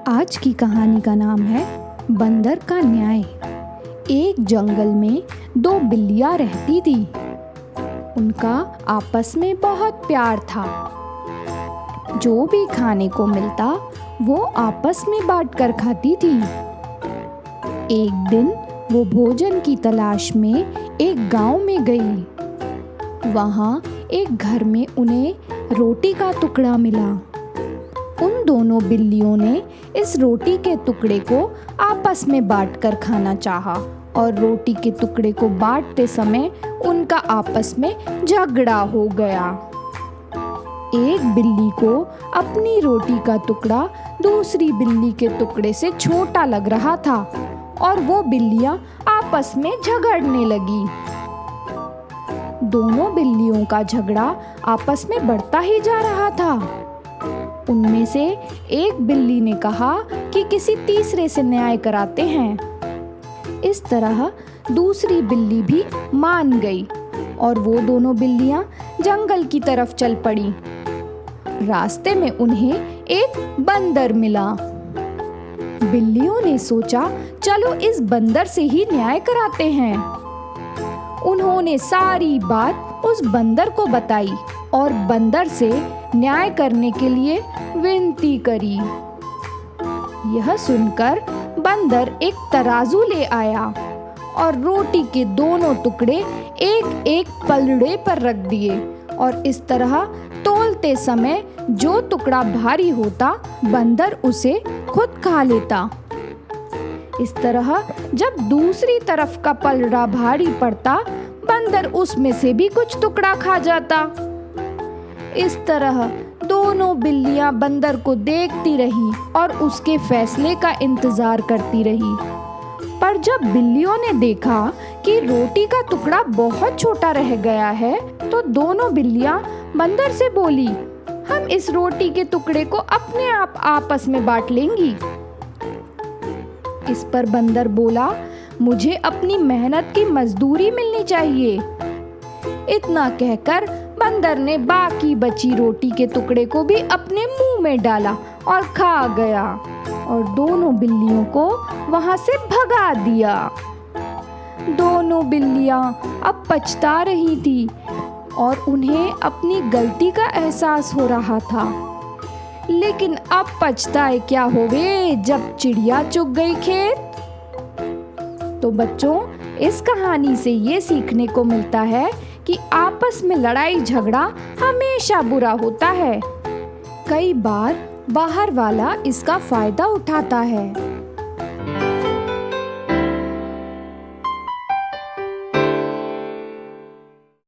आज की कहानी का नाम है बंदर का न्याय। एक जंगल में दो बिल्लियाँ रहती थी। उनका आपस में बहुत प्यार था। जो भी खाने को मिलता वो आपस में बांट कर खाती थी। एक दिन वो भोजन की तलाश में एक गांव में गई। वहाँ एक घर में उन्हें रोटी का टुकड़ा मिला। उन दोनों बिल्लियों ने इस रोटी के टुकड़े को आपस में बांटकर खाना चाहा और रोटी के टुकड़े को बांटते समय उनका आपस में झगड़ा हो गया। एक बिल्ली को अपनी रोटी का टुकड़ा दूसरी बिल्ली के टुकड़े से छोटा लग रहा था और वो बिल्लियां आपस में झगड़ने लगी। दोनों बिल्लियों का झगड़ा आपस में बढ़ता ही जा रहा था। उनमें से एक बिल्ली ने कहा कि किसी तीसरे से न्याय कराते हैं। इस तरह दूसरी बिल्ली भी मान गई और वो दोनों बिल्लियां जंगल की तरफ चल पड़ी। रास्ते में उन्हें एक बंदर मिला। बिल्लियों ने सोचा चलो इस बंदर से ही न्याय कराते हैं। उन्होंने सारी बात उस बंदर को बताई और बंदर से न्याय करने के लिए विनती करी। यह सुनकर बंदर एक तराजू ले आया और रोटी के दोनों टुकड़े एक एक पलड़े पर रख दिए और इस तरह तौलते समय जो टुकड़ा भारी होता बंदर उसे खुद खा लेता। इस तरह जब दूसरी तरफ का पलड़ा भारी पड़ता बंदर उसमें से भी कुछ टुकड़ा खा जाता। इस तरह दोनों बिल्लियां बंदर को देखती रही और उसके फैसले का इंतजार करती रही। पर जब बिल्लियों ने देखा कि रोटी का टुकड़ा बहुत छोटा रह गया है तो दोनों बिल्लियां बंदर से बोली, हम इस रोटी के टुकड़े को अपने आप आपस में बांट लेंगी। इस पर बंदर बोला, मुझे अपनी मेहनत की मजदूरी मिलनी चाहिए। इतना कहकर बंदर ने बाकी बची रोटी के टुकड़े को भी अपने मुंह में डाला और खा गया और दोनों बिल्लियों को वहां से भगा दिया। दोनों बिल्लियां अब पछता रही थी और उन्हें अपनी गलती का एहसास हो रहा था। लेकिन अब पछताए क्या होवे जब चिड़िया चुग गई खेत। तो बच्चों, इस कहानी से ये सीखने को मिलता है कि आपस में लड़ाई झगड़ा हमेशा बुरा होता है। कई बार बाहर वाला इसका फायदा उठाता है।